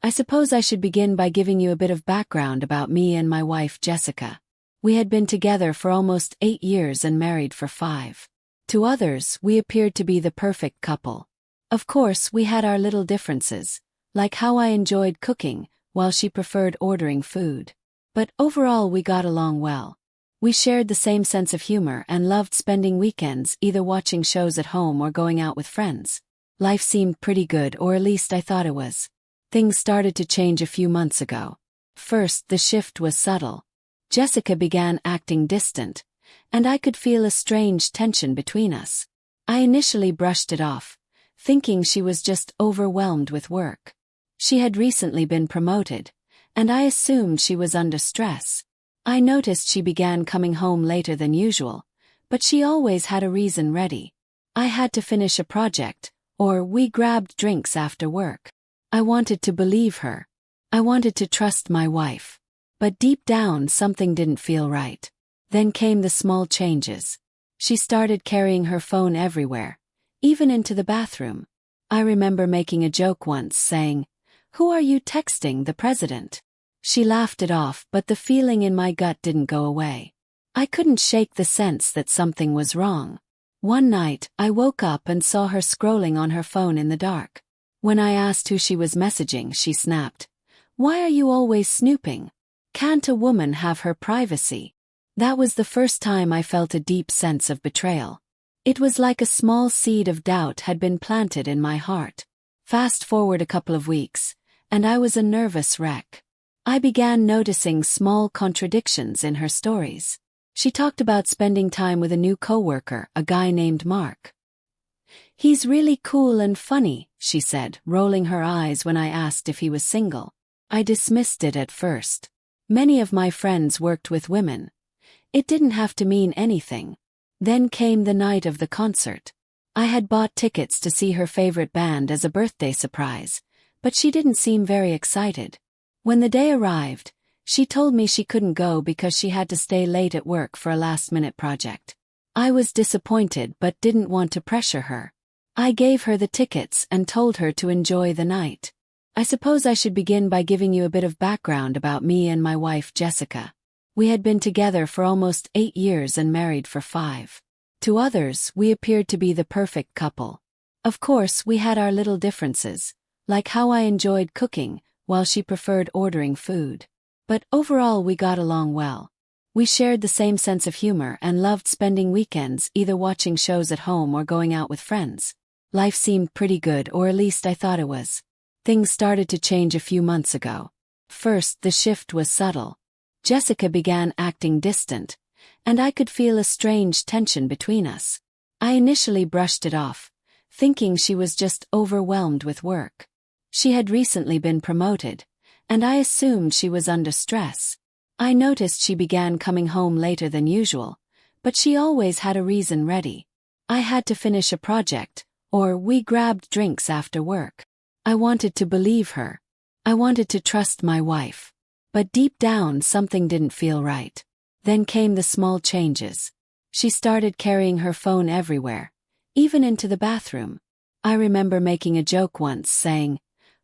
I suppose I should begin by giving you a bit of background about me and my wife Jessica. We had been together for almost 8 years and married for 5. To others, we appeared to be the perfect couple. Of course, we had our little differences, like how I enjoyed cooking, while she preferred ordering food. But overall we got along well. We shared the same sense of humor and loved spending weekends either watching shows at home or going out with friends. Life seemed pretty good, or at least I thought it was. Things started to change a few months ago. First, the shift was subtle. Jessica began acting distant, and I could feel a strange tension between us. I initially brushed it off, thinking she was just overwhelmed with work. She had recently been promoted, and I assumed she was under stress. I noticed she began coming home later than usual, but she always had a reason ready. I had to finish a project, or we grabbed drinks after work. I wanted to believe her. I wanted to trust my wife. But deep down something didn't feel right. Then came the small changes. She started carrying her phone everywhere, even into the bathroom. I remember making a joke once saying, "Who are you texting, the president?" She laughed it off, but the feeling in my gut didn't go away. I couldn't shake the sense that something was wrong. One night, I woke up and saw her scrolling on her phone in the dark. When I asked who she was messaging, she snapped, "Why are you always snooping? Can't a woman have her privacy?" That was the first time I felt a deep sense of betrayal. It was like a small seed of doubt had been planted in my heart. Fast forward a couple of weeks, and I was a nervous wreck. I began noticing small contradictions in her stories. She talked about spending time with a new coworker, a guy named Mark. "He's really cool and funny," she said, rolling her eyes when I asked if he was single. I dismissed it at first. Many of my friends worked with women. It didn't have to mean anything. Then came the night of the concert. I had bought tickets to see her favorite band as a birthday surprise, but she didn't seem very excited. When the day arrived, she told me she couldn't go because she had to stay late at work for a last-minute project. I was disappointed but didn't want to pressure her. I gave her the tickets and told her to enjoy the night. I suppose I should begin by giving you a bit of background about me and my wife Jessica. We had been together for almost 8 years and married for 5. To others, we appeared to be the perfect couple. Of course, we had our little differences, like how I enjoyed cooking, while she preferred ordering food. But overall we got along well. We shared the same sense of humor and loved spending weekends either watching shows at home or going out with friends. Life seemed pretty good, or at least I thought it was. Things started to change a few months ago. First, the shift was subtle. Jessica began acting distant, and I could feel a strange tension between us. I initially brushed it off, thinking she was just overwhelmed with work. She had recently been promoted, and I assumed she was under stress. I noticed she began coming home later than usual, but she always had a reason ready. I had to finish a project, or we grabbed drinks after work. I wanted to believe her. I wanted to trust my wife. But deep down something didn't feel right. Then came the small changes. She started carrying her phone everywhere, even into the bathroom. I remember making a joke once saying,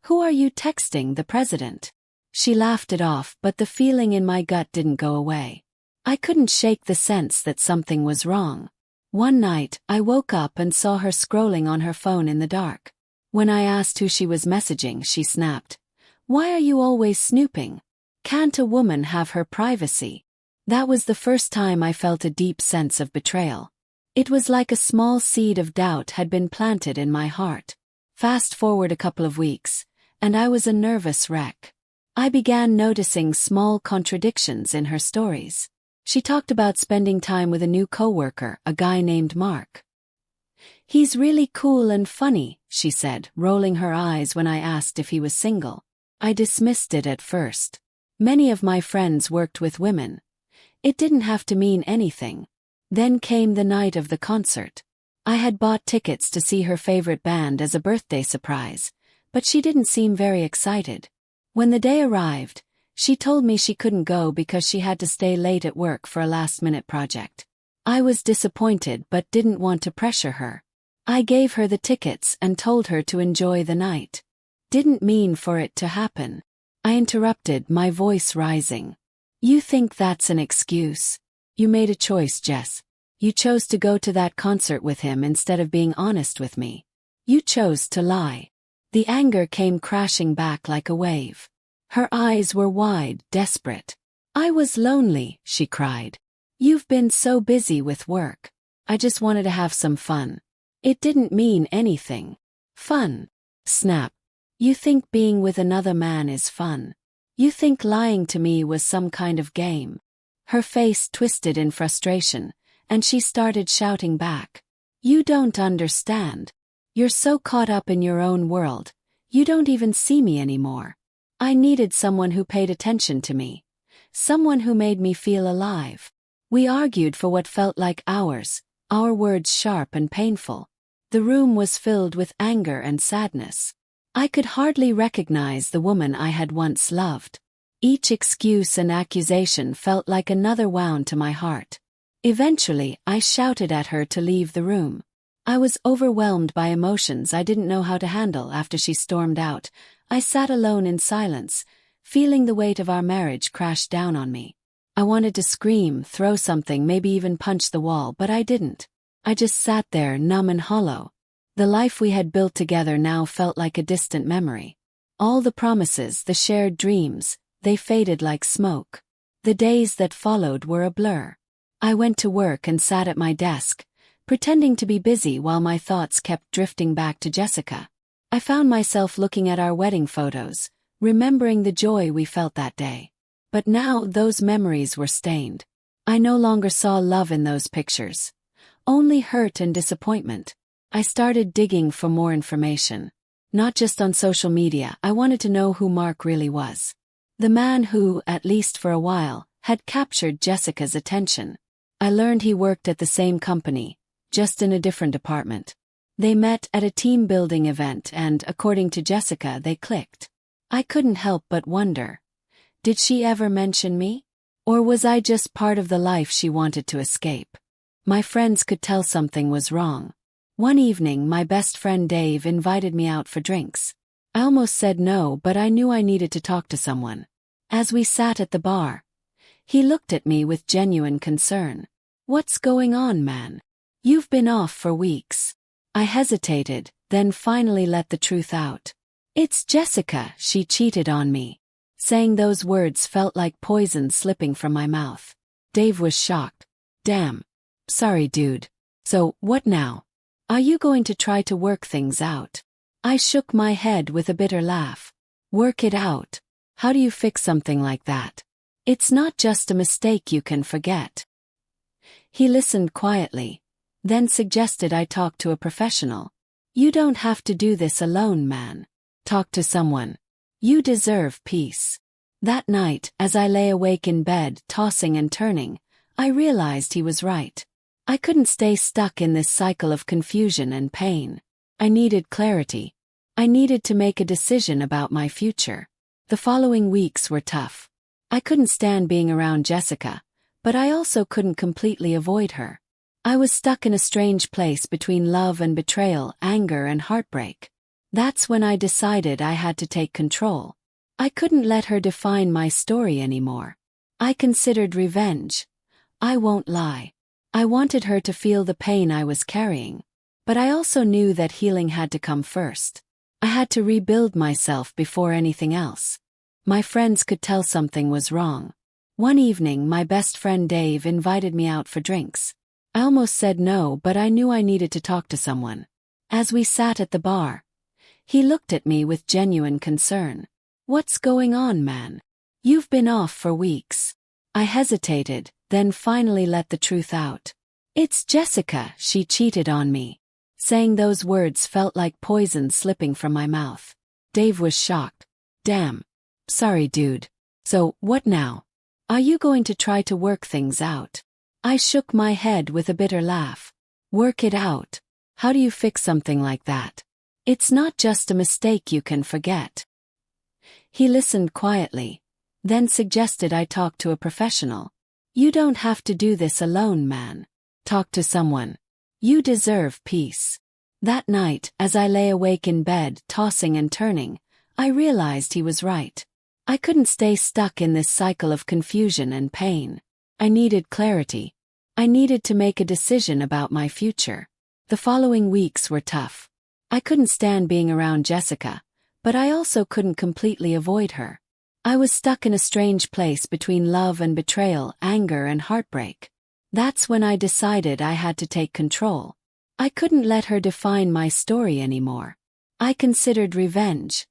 "Who are you texting, the president?" She laughed it off, but the feeling in my gut didn't go away. I couldn't shake the sense that something was wrong. One night, I woke up and saw her scrolling on her phone in the dark. When I asked who she was messaging, she snapped, "Why are you always snooping? Can't a woman have her privacy?" That was the first time I felt a deep sense of betrayal. It was like a small seed of doubt had been planted in my heart. Fast forward a couple of weeks, and I was a nervous wreck. I began noticing small contradictions in her stories. She talked about spending time with a new coworker, a guy named Mark. "He's really cool and funny," she said, rolling her eyes when I asked if he was single. I dismissed it at first. Many of my friends worked with women. It didn't have to mean anything. Then came the night of the concert. I had bought tickets to see her favorite band as a birthday surprise, but she didn't seem very excited. When the day arrived, she told me she couldn't go because she had to stay late at work for a last-minute project. I was disappointed but didn't want to pressure her. I gave her the tickets and told her to enjoy the night. Didn't mean for it to happen. I interrupted, my voice rising. You think that's an excuse? You made a choice, Jess. You chose to go to that concert with him instead of being honest with me. You chose to lie. The anger came crashing back like a wave. Her eyes were wide, desperate. I was lonely, she cried. You've been so busy with work. I just wanted to have some fun. It didn't mean anything. Fun. Snap. You think being with another man is fun. You think lying to me was some kind of game. Her face twisted in frustration, and she started shouting back. You don't understand. You're so caught up in your own world, you don't even see me anymore. I needed someone who paid attention to me. Someone who made me feel alive. We argued for what felt like hours, our words sharp and painful. The room was filled with anger and sadness. I could hardly recognize the woman I had once loved. Each excuse and accusation felt like another wound to my heart. Eventually, I shouted at her to leave the room. I was overwhelmed by emotions I didn't know how to handle after she stormed out. I sat alone in silence, feeling the weight of our marriage crash down on me. I wanted to scream, throw something, maybe even punch the wall, but I didn't. I just sat there, numb and hollow. The life we had built together now felt like a distant memory. All the promises, the shared dreams, they faded like smoke. The days that followed were a blur. I went to work and sat at my desk, pretending to be busy while my thoughts kept drifting back to Jessica. I found myself looking at our wedding photos, remembering the joy we felt that day. But now those memories were stained. I no longer saw love in those pictures. Only hurt and disappointment. I started digging for more information. Not just on social media, I wanted to know who Mark really was. The man who, at least for a while, had captured Jessica's attention. I learned he worked at the same company, just in a different department. They met at a team-building event and, according to Jessica, they clicked. I couldn't help but wonder. Did she ever mention me? Or was I just part of the life she wanted to escape? My friends could tell something was wrong. One evening, my best friend Dave invited me out for drinks. I almost said no, but I knew I needed to talk to someone. As we sat at the bar, he looked at me with genuine concern. What's going on, man? You've been off for weeks. I hesitated, then finally let the truth out. It's Jessica, she cheated on me. Saying those words felt like poison slipping from my mouth. Dave was shocked. Damn. Sorry, dude. So, what now? Are you going to try to work things out? I shook my head with a bitter laugh. Work it out? How do you fix something like that? It's not just a mistake you can forget. He listened quietly, then suggested I talk to a professional. You don't have to do this alone, man. Talk to someone. You deserve peace. That night, as I lay awake in bed, tossing and turning, I realized he was right. I couldn't stay stuck in this cycle of confusion and pain. I needed clarity. I needed to make a decision about my future. The following weeks were tough. I couldn't stand being around Jessica, but I also couldn't completely avoid her. I was stuck in a strange place between love and betrayal, anger and heartbreak. That's when I decided I had to take control. I couldn't let her define my story anymore. I considered revenge. I won't lie. I wanted her to feel the pain I was carrying. But I also knew that healing had to come first. I had to rebuild myself before anything else. My friends could tell something was wrong. One evening, my best friend Dave invited me out for drinks. I almost said no, but I knew I needed to talk to someone. As we sat at the bar, he looked at me with genuine concern. What's going on, man? You've been off for weeks. I hesitated, then finally let the truth out. It's Jessica, she cheated on me. Saying those words felt like poison slipping from my mouth. Dave was shocked. Damn. Sorry, dude. So, what now? Are you going to try to work things out? I shook my head with a bitter laugh. Work it out? How do you fix something like that? It's not just a mistake you can forget. He listened quietly, then suggested I talk to a professional. You don't have to do this alone, man. Talk to someone. You deserve peace. That night, as I lay awake in bed, tossing and turning, I realized he was right. I couldn't stay stuck in this cycle of confusion and pain. I needed clarity. I needed to make a decision about my future. The following weeks were tough. I couldn't stand being around Jessica, but I also couldn't completely avoid her. I was stuck in a strange place between love and betrayal, anger and heartbreak. That's when I decided I had to take control. I couldn't let her define my story anymore. I considered revenge.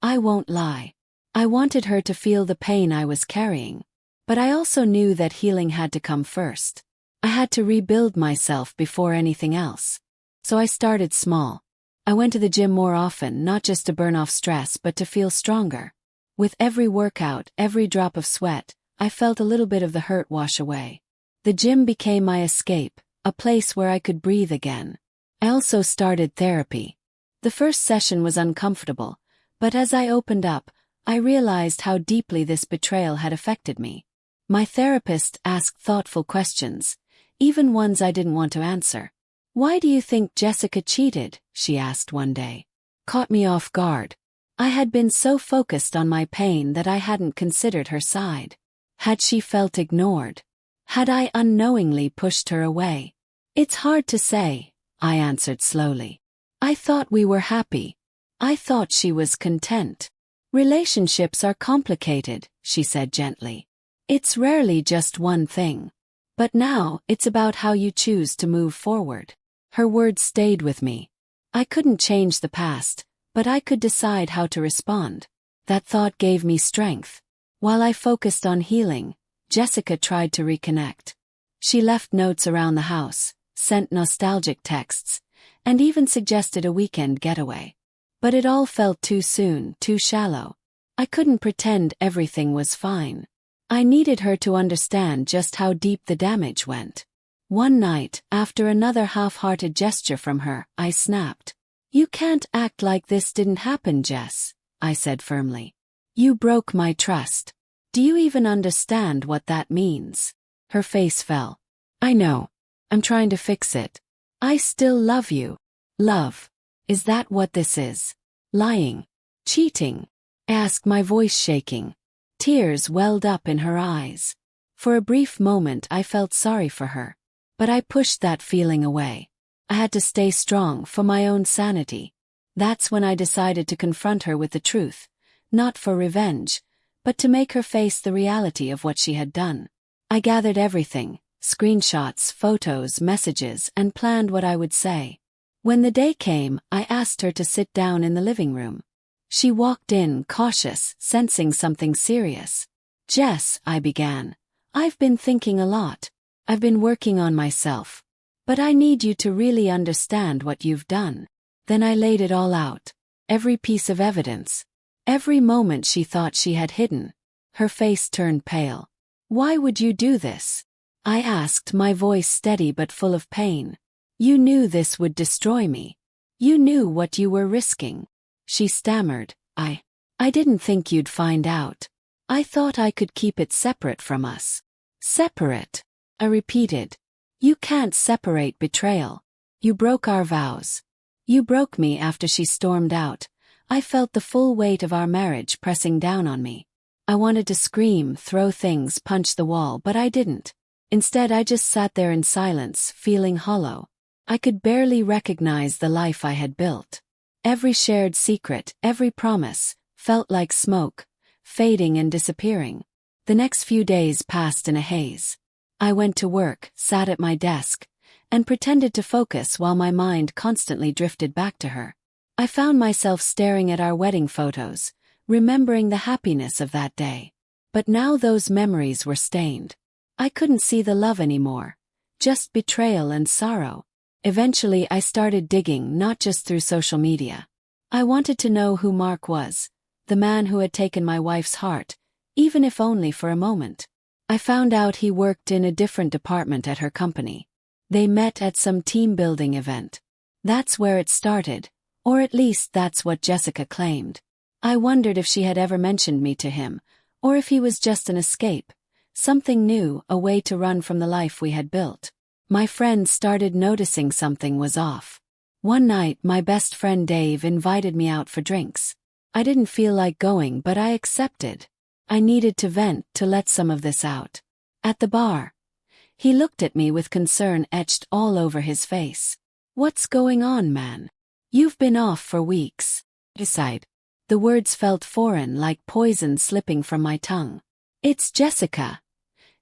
I won't lie. I wanted her to feel the pain I was carrying. But I also knew that healing had to come first. I had to rebuild myself before anything else. So I started small. I went to the gym more often, not just to burn off stress but to feel stronger. With every workout, every drop of sweat, I felt a little bit of the hurt wash away. The gym became my escape, a place where I could breathe again. I also started therapy. The first session was uncomfortable, but as I opened up, I realized how deeply this betrayal had affected me. My therapist asked thoughtful questions, even ones I didn't want to answer. "Why do you think Jessica cheated?" she asked one day. Caught me off guard. I had been so focused on my pain that I hadn't considered her side. Had she felt ignored? Had I unknowingly pushed her away? "It's hard to say," I answered slowly. "I thought we were happy. I thought she was content." "Relationships are complicated," she said gently. "It's rarely just one thing. But now, it's about how you choose to move forward." Her words stayed with me. I couldn't change the past, but I could decide how to respond. That thought gave me strength. While I focused on healing, Jessica tried to reconnect. She left notes around the house, sent nostalgic texts, and even suggested a weekend getaway. But it all felt too soon, too shallow. I couldn't pretend everything was fine. I needed her to understand just how deep the damage went. One night, after another half-hearted gesture from her, I snapped. "You can't act like this didn't happen, Jess," I said firmly. "You broke my trust. Do you even understand what that means?" Her face fell. "I know. I'm trying to fix it. I still love you." "Love? Is that what this is? Lying? Cheating?" I asked, my voice shaking. Tears welled up in her eyes. For a brief moment I felt sorry for her. But I pushed that feeling away. I had to stay strong for my own sanity. That's when I decided to confront her with the truth, not for revenge, but to make her face the reality of what she had done. I gathered everything, screenshots, photos, messages, and planned what I would say. When the day came, I asked her to sit down in the living room. She walked in, cautious, sensing something serious. "Jess," I began, "I've been thinking a lot. I've been working on myself. But I need you to really understand what you've done." Then I laid it all out. Every piece of evidence. Every moment she thought she had hidden. Her face turned pale. "Why would you do this?" I asked, my voice steady but full of pain. "You knew this would destroy me. You knew what you were risking." She stammered, I didn't think you'd find out. I thought I could keep it separate from us." "Separate?" I repeated. "You can't separate betrayal. You broke our vows. You broke me." After she stormed out, I felt the full weight of our marriage pressing down on me. I wanted to scream, throw things, punch the wall, but I didn't. Instead, I just sat there in silence, feeling hollow. I could barely recognize the life I had built. Every shared secret, every promise, felt like smoke, fading and disappearing. The next few days passed in a haze. I went to work, sat at my desk, and pretended to focus while my mind constantly drifted back to her. I found myself staring at our wedding photos, remembering the happiness of that day. But now those memories were stained. I couldn't see the love anymore, just betrayal and sorrow. Eventually I started digging, not just through social media. I wanted to know who Mark was, the man who had taken my wife's heart, even if only for a moment. I found out he worked in a different department at her company. They met at some team-building event. That's where it started, or at least that's what Jessica claimed. I wondered if she had ever mentioned me to him, or if he was just an escape, something new, a way to run from the life we had built. My friends started noticing something was off. One night, my best friend Dave invited me out for drinks. I didn't feel like going, but I accepted. I needed to vent, to let some of this out. At the bar, he looked at me with concern etched all over his face. "What's going on, man? You've been off for weeks." I sighed. The words felt foreign, like poison slipping from my tongue. "It's Jessica.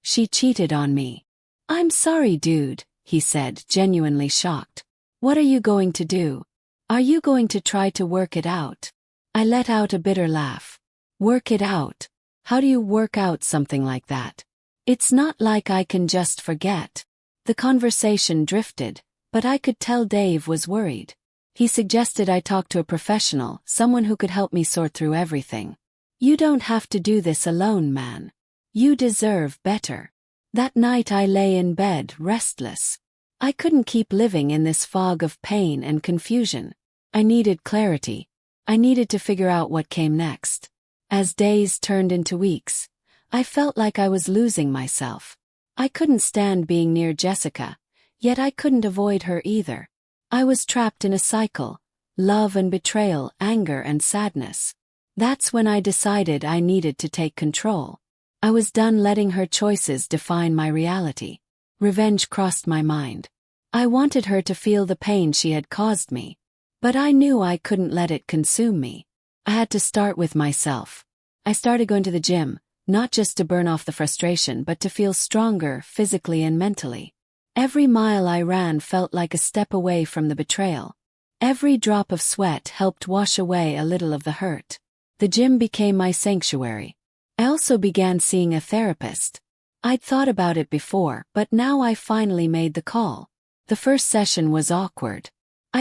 She cheated on me." "I'm sorry, dude," he said, genuinely shocked. "What are you going to do? Are you going to try to work it out?" I let out a bitter laugh. Work it out? How do you work out something like that? It's not like I can just forget. The conversation drifted, but I could tell Dave was worried. He suggested I talk to a professional, someone who could help me sort through everything. "You don't have to do this alone, man. You deserve better." That night I lay in bed, restless. I couldn't keep living in this fog of pain and confusion. I needed clarity. I needed to figure out what came next. As days turned into weeks, I felt like I was losing myself. I couldn't stand being near Jessica, yet I couldn't avoid her either. I was trapped in a cycle: love and betrayal, anger and sadness. That's when I decided I needed to take control. I was done letting her choices define my reality. Revenge crossed my mind. I wanted her to feel the pain she had caused me. But I knew I couldn't let it consume me. I had to start with myself. I started going to the gym, not just to burn off the frustration, but to feel stronger physically and mentally. Every mile I ran felt like a step away from the betrayal. Every drop of sweat helped wash away a little of the hurt. The gym became my sanctuary. I also began seeing a therapist. I'd thought about it before, but now I finally made the call. The first session was awkward.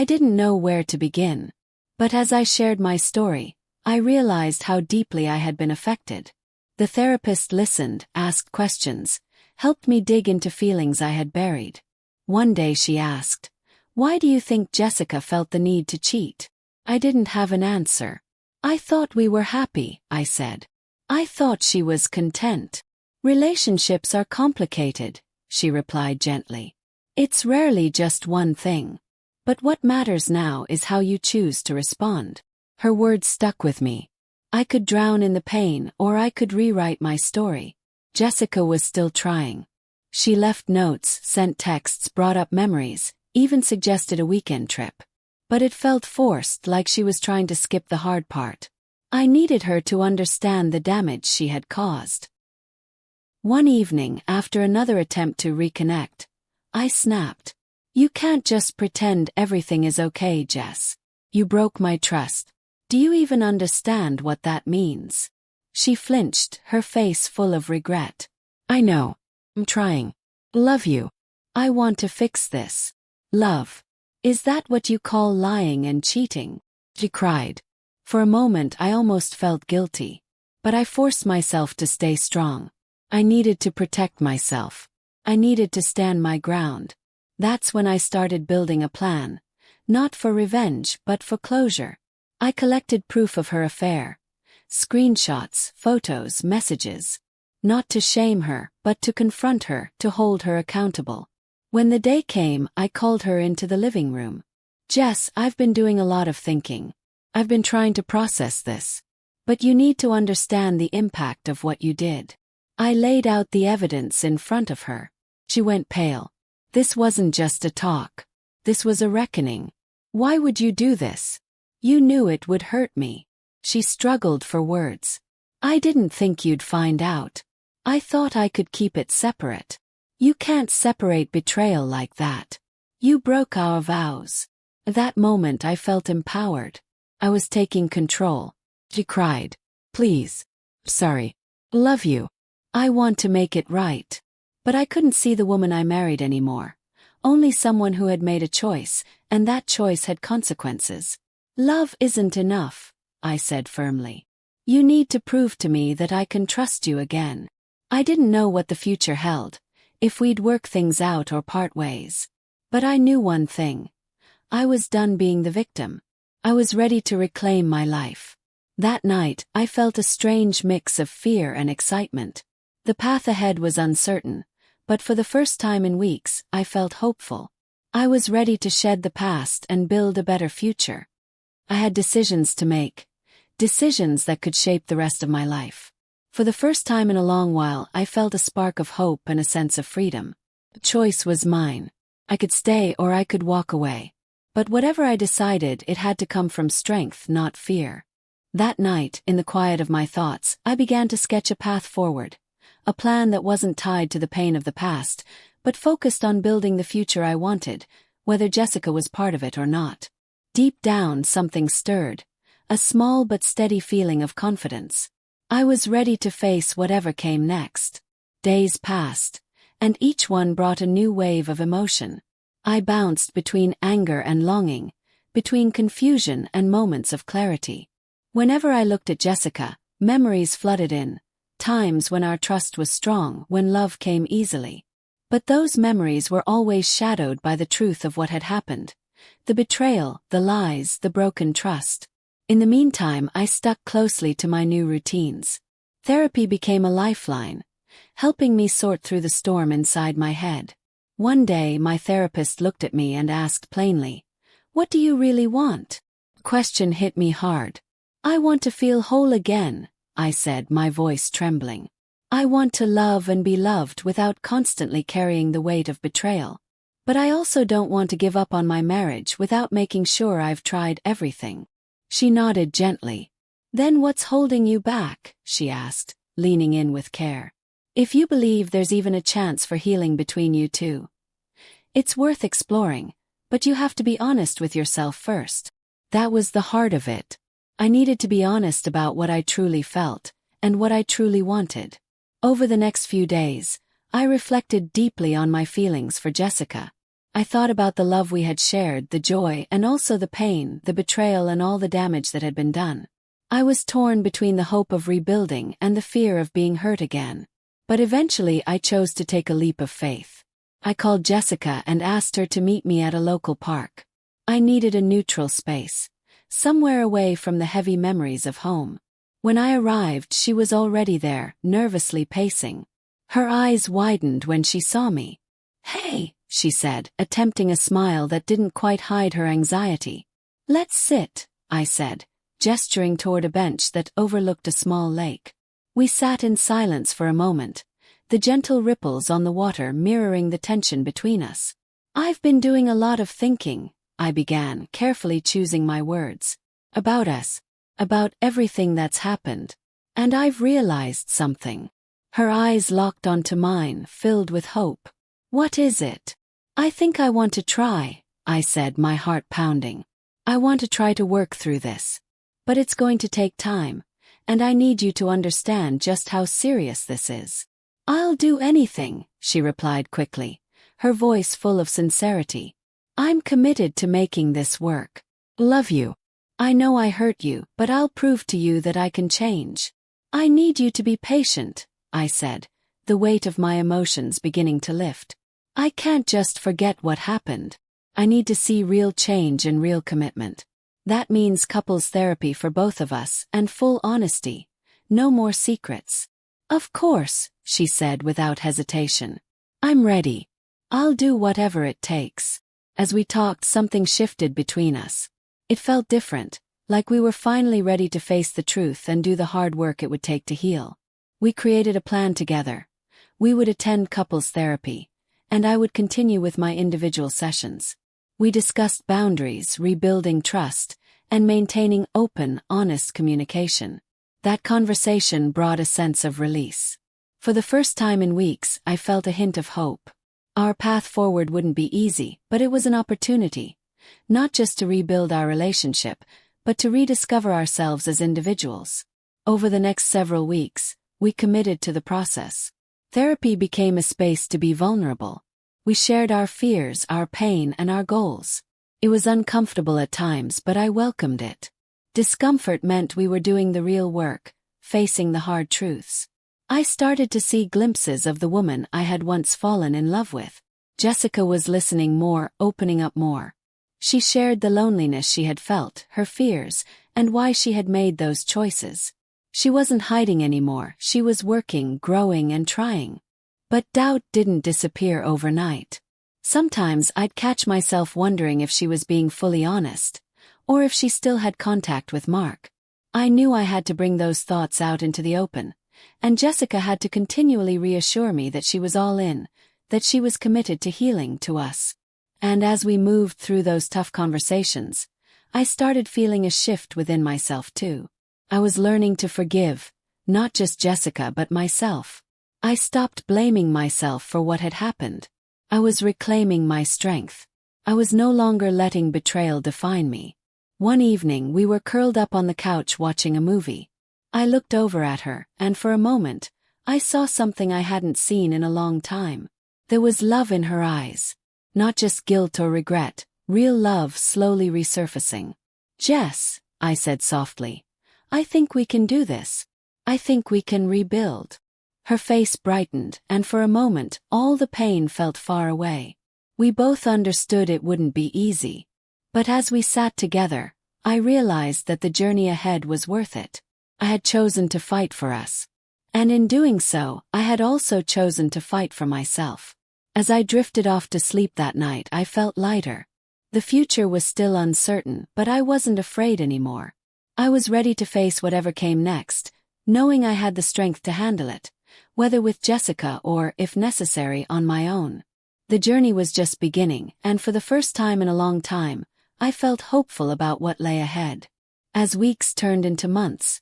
I didn't know where to begin. But as I shared my story, I realized how deeply I had been affected. The therapist listened, asked questions, helped me dig into feelings I had buried. One day she asked, "Why do you think Jessica felt the need to cheat?" I didn't have an answer. "I thought we were happy," I said. "I thought she was content." "Relationships are complicated," she replied gently. "It's rarely just one thing. But what matters now is how you choose to respond." Her words stuck with me. I could drown in the pain, or I could rewrite my story. Jessica was still trying. She left notes, sent texts, brought up memories, even suggested a weekend trip. But it felt forced, like she was trying to skip the hard part. I needed her to understand the damage she had caused. One evening, after another attempt to reconnect, I snapped. "You can't just pretend everything is okay, Jess. You broke my trust. Do you even understand what that means?" She flinched, her face full of regret. "I know. I'm trying. Love you. I want to fix this." "Love? Is that what you call lying and cheating?" she cried. For a moment I almost felt guilty. But I forced myself to stay strong. I needed to protect myself. I needed to stand my ground. That's when I started building a plan. Not for revenge, but for closure. I collected proof of her affair. Screenshots, photos, messages. Not to shame her, but to confront her, to hold her accountable. When the day came, I called her into the living room. "Jess, I've been doing a lot of thinking. I've been trying to process this. But you need to understand the impact of what you did." I laid out the evidence in front of her. She went pale. This wasn't just a talk. This was a reckoning. "Why would you do this? You knew it would hurt me." She struggled for words. "I didn't think you'd find out. I thought I could keep it separate." "You can't separate betrayal like that. You broke our vows." At that moment I felt empowered. I was taking control. She cried. "Please. Sorry. Love you. I want to make it right." But I couldn't see the woman I married anymore. Only someone who had made a choice, and that choice had consequences. "Love isn't enough," I said firmly. "You need to prove to me that I can trust you again." I didn't know what the future held, if we'd work things out or part ways. But I knew one thing. I was done being the victim. I was ready to reclaim my life. That night, I felt a strange mix of fear and excitement. The path ahead was uncertain, but for the first time in weeks, I felt hopeful. I was ready to shed the past and build a better future. I had decisions to make. decisions that could shape the rest of my life. For the first time in a long while, I felt a spark of hope and a sense of freedom. The choice was mine. I could stay or I could walk away. But whatever I decided, it had to come from strength, not fear. That night, in the quiet of my thoughts, I began to sketch a path forward. A plan that wasn't tied to the pain of the past, but focused on building the future I wanted, whether Jessica was part of it or not. Deep down, something stirred. A small but steady feeling of confidence. I was ready to face whatever came next. Days passed, and each one brought a new wave of emotion. I bounced between anger and longing, between confusion and moments of clarity. Whenever I looked at Jessica, memories flooded in, times when our trust was strong, when love came easily. But those memories were always shadowed by the truth of what had happened. The betrayal, the lies, the broken trust. In the meantime, I stuck closely to my new routines. Therapy became a lifeline, helping me sort through the storm inside my head. One day, my therapist looked at me and asked plainly, "What do you really want?" The question hit me hard. "I want to feel whole again," I said, my voice trembling. "I want to love and be loved without constantly carrying the weight of betrayal. But I also don't want to give up on my marriage without making sure I've tried everything." She nodded gently. "Then what's holding you back?" she asked, leaning in with care. "If you believe there's even a chance for healing between you two, it's worth exploring, but you have to be honest with yourself first." That was the heart of it. I needed to be honest about what I truly felt, and what I truly wanted. Over the next few days, I reflected deeply on my feelings for Jessica. I thought about the love we had shared, the joy and also the pain, the betrayal and all the damage that had been done. I was torn between the hope of rebuilding and the fear of being hurt again. But eventually I chose to take a leap of faith. I called Jessica and asked her to meet me at a local park. I needed a neutral space, somewhere away from the heavy memories of home. When I arrived, she was already there, nervously pacing. Her eyes widened when she saw me. "Hey," she said, attempting a smile that didn't quite hide her anxiety. "Let's sit," I said, gesturing toward a bench that overlooked a small lake. We sat in silence for a moment, the gentle ripples on the water mirroring the tension between us. "I've been doing a lot of thinking," I began, carefully choosing my words. "About us. About everything that's happened. And I've realized something." Her eyes locked onto mine, filled with hope. "What is it?" "I think I want to try," I said, my heart pounding. "I want to try to work through this. But it's going to take time. And I need you to understand just how serious this is." "I'll do anything," she replied quickly, her voice full of sincerity. "I'm committed to making this work. Love you. I know I hurt you, but I'll prove to you that I can change." "I need you to be patient," I said, the weight of my emotions beginning to lift. "I can't just forget what happened. I need to see real change and real commitment. That means couples therapy for both of us and full honesty. No more secrets." "Of course," she said without hesitation. "I'm ready. I'll do whatever it takes." As we talked, something shifted between us. It felt different, like we were finally ready to face the truth and do the hard work it would take to heal. We created a plan together. We would attend couples therapy, and I would continue with my individual sessions. We discussed boundaries, rebuilding trust, and maintaining open, honest communication. That conversation brought a sense of release. For the first time in weeks, I felt a hint of hope. Our path forward wouldn't be easy, but it was an opportunity. Not just to rebuild our relationship, but to rediscover ourselves as individuals. Over the next several weeks, we committed to the process. Therapy became a space to be vulnerable. We shared our fears, our pain, and our goals. It was uncomfortable at times, but I welcomed it. Discomfort meant we were doing the real work, facing the hard truths. I started to see glimpses of the woman I had once fallen in love with. Jessica was listening more, opening up more. She shared the loneliness she had felt, her fears, and why she had made those choices. She wasn't hiding anymore, she was working, growing, and trying. But doubt didn't disappear overnight. Sometimes I'd catch myself wondering if she was being fully honest, or if she still had contact with Mark. I knew I had to bring those thoughts out into the open, and Jessica had to continually reassure me that she was all in, that she was committed to healing to us. And as we moved through those tough conversations, I started feeling a shift within myself too. I was learning to forgive, not just Jessica but myself. I stopped blaming myself for what had happened. I was reclaiming my strength. I was no longer letting betrayal define me. One evening we were curled up on the couch watching a movie. I looked over at her, and for a moment, I saw something I hadn't seen in a long time. There was love in her eyes. Not just guilt or regret, real love slowly resurfacing. "Jess," I said softly, "I think we can do this. I think we can rebuild." Her face brightened, and for a moment, all the pain felt far away. We both understood it wouldn't be easy. But as we sat together, I realized that the journey ahead was worth it. I had chosen to fight for us. And in doing so, I had also chosen to fight for myself. As I drifted off to sleep that night, I felt lighter. The future was still uncertain, but I wasn't afraid anymore. I was ready to face whatever came next, knowing I had the strength to handle it, whether with Jessica or, if necessary, on my own. The journey was just beginning, and for the first time in a long time, I felt hopeful about what lay ahead. As weeks turned into months,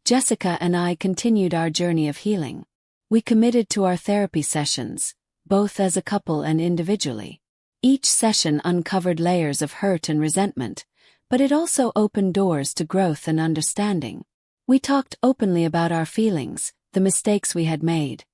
Jessica and I continued our journey of healing. We committed to our therapy sessions, both as a couple and individually. Each session uncovered layers of hurt and resentment, but it also opened doors to growth and understanding. We talked openly about our feelings, the mistakes we had made,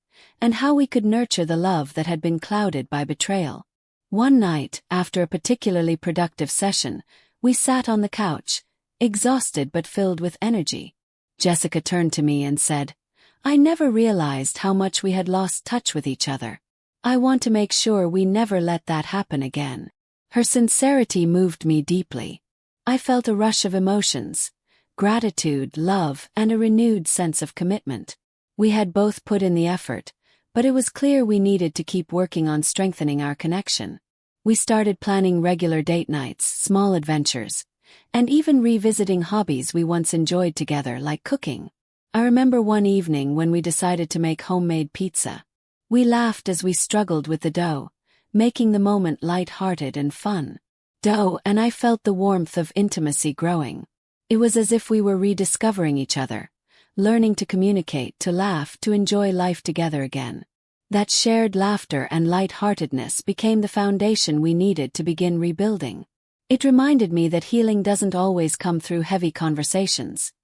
and how we could nurture the love that had been clouded by betrayal. One night, after a particularly productive session, we sat on the couch, exhausted but filled with energy. Jessica turned to me and said, "I never realized how much we had lost touch with each other. I want to make sure we never let that happen again." Her sincerity moved me deeply. I felt a rush of emotions, gratitude, love, and a renewed sense of commitment. We had both put in the effort, but it was clear we needed to keep working on strengthening our connection. We started planning regular date nights, small adventures, and even revisiting hobbies we once enjoyed together, like cooking. I remember one evening when we decided to make homemade pizza. We laughed as we struggled with the dough, making the moment light-hearted and fun. And I felt the warmth of intimacy growing. It was as if we were rediscovering each other, learning to communicate, to laugh, to enjoy life together again. That shared laughter and light-heartedness became the foundation we needed to begin rebuilding. It reminded me that healing doesn't always come through heavy conversations.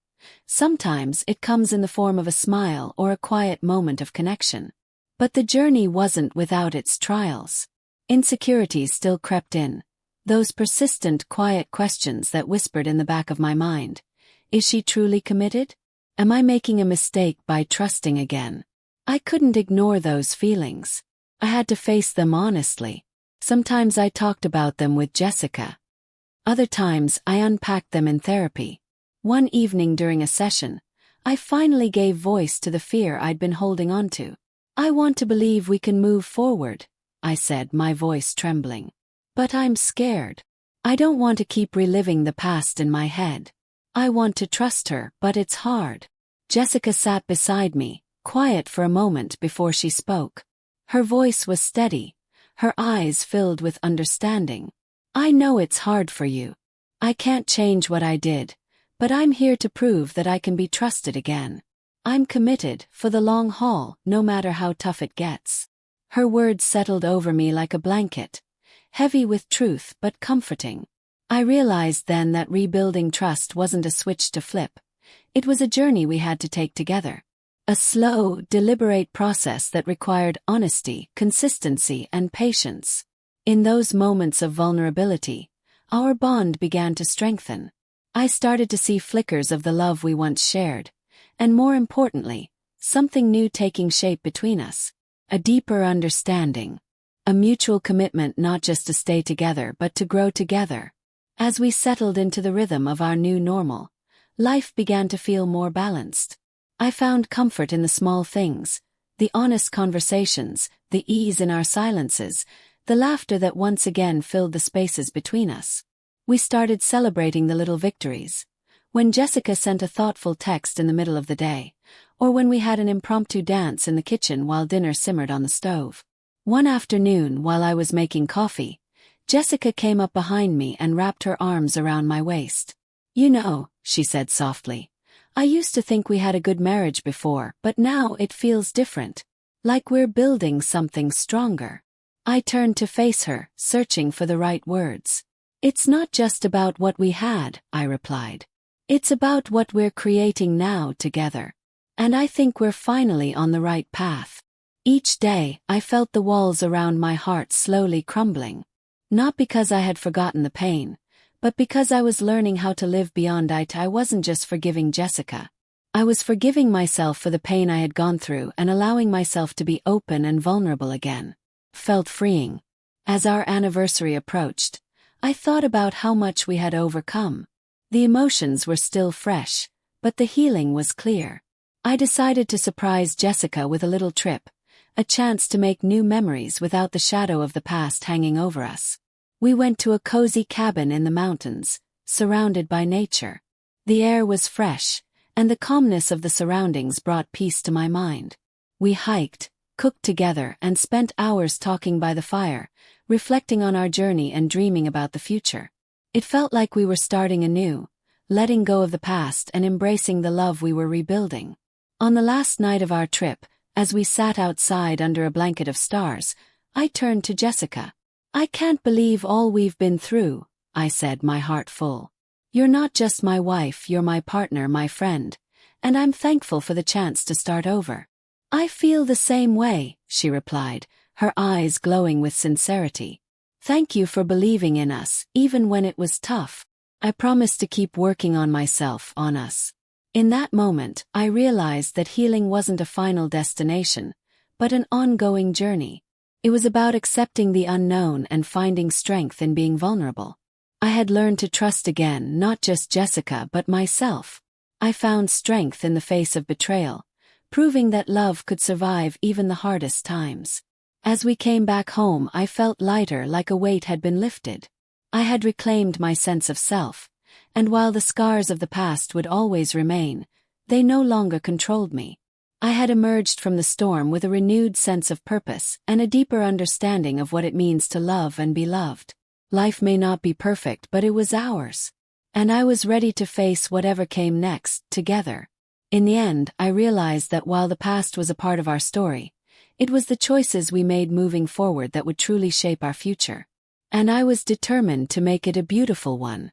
Sometimes it comes in the form of a smile or a quiet moment of connection. But the journey wasn't without its trials. Insecurities still crept in, those persistent, quiet questions that whispered in the back of my mind. Is she truly committed? Am I making a mistake by trusting again? I couldn't ignore those feelings. I had to face them honestly. Sometimes I talked about them with Jessica. Other times I unpacked them in therapy. One evening during a session, I finally gave voice to the fear I'd been holding on to. "I want to believe we can move forward," I said, my voice trembling. "But I'm scared. I don't want to keep reliving the past in my head. I want to trust her, but it's hard." Jessica sat beside me, quiet for a moment before she spoke. Her voice was steady, her eyes filled with understanding. "I know it's hard for you. I can't change what I did, but I'm here to prove that I can be trusted again. I'm committed for the long haul, no matter how tough it gets." Her words settled over me like a blanket, heavy with truth but comforting. I realized then that rebuilding trust wasn't a switch to flip. It was a journey we had to take together. A slow, deliberate process that required honesty, consistency, and patience. In those moments of vulnerability, our bond began to strengthen. I started to see flickers of the love we once shared, and more importantly, something new taking shape between us. A deeper understanding. A mutual commitment not just to stay together but to grow together. As we settled into the rhythm of our new normal, life began to feel more balanced. I found comfort in the small things, the honest conversations, the ease in our silences, the laughter that once again filled the spaces between us. We started celebrating the little victories, when Jessica sent a thoughtful text in the middle of the day, or when we had an impromptu dance in the kitchen while dinner simmered on the stove. One afternoon, while I was making coffee, Jessica came up behind me and wrapped her arms around my waist. "You know," she said softly, "I used to think we had a good marriage before, but now it feels different. Like we're building something stronger." I turned to face her, searching for the right words. "It's not just about what we had," I replied. "It's about what we're creating now together. And I think we're finally on the right path." Each day, I felt the walls around my heart slowly crumbling. Not because I had forgotten the pain, but because I was learning how to live beyond it. I wasn't just forgiving Jessica. I was forgiving myself for the pain I had gone through and allowing myself to be open and vulnerable again. Felt freeing. As our anniversary approached, I thought about how much we had overcome. The emotions were still fresh, but the healing was clear. I decided to surprise Jessica with a little trip, a chance to make new memories without the shadow of the past hanging over us. We went to a cozy cabin in the mountains, surrounded by nature. The air was fresh, and the calmness of the surroundings brought peace to my mind. We hiked, cooked together, and spent hours talking by the fire, reflecting on our journey and dreaming about the future. It felt like we were starting anew, letting go of the past and embracing the love we were rebuilding. On the last night of our trip, as we sat outside under a blanket of stars, I turned to Jessica. "I can't believe all we've been through," I said, my heart full. "You're not just my wife, you're my partner, my friend, and I'm thankful for the chance to start over." "I feel the same way," she replied, her eyes glowing with sincerity. "Thank you for believing in us, even when it was tough. I promised to keep working on myself, on us." In that moment, I realized that healing wasn't a final destination, but an ongoing journey. It was about accepting the unknown and finding strength in being vulnerable. I had learned to trust again, not just Jessica but myself. I found strength in the face of betrayal, proving that love could survive even the hardest times. As we came back home, I felt lighter, like a weight had been lifted. I had reclaimed my sense of self, and while the scars of the past would always remain, they no longer controlled me. I had emerged from the storm with a renewed sense of purpose and a deeper understanding of what it means to love and be loved. Life may not be perfect, but it was ours. And I was ready to face whatever came next, together. In the end, I realized that while the past was a part of our story, it was the choices we made moving forward that would truly shape our future. And I was determined to make it a beautiful one.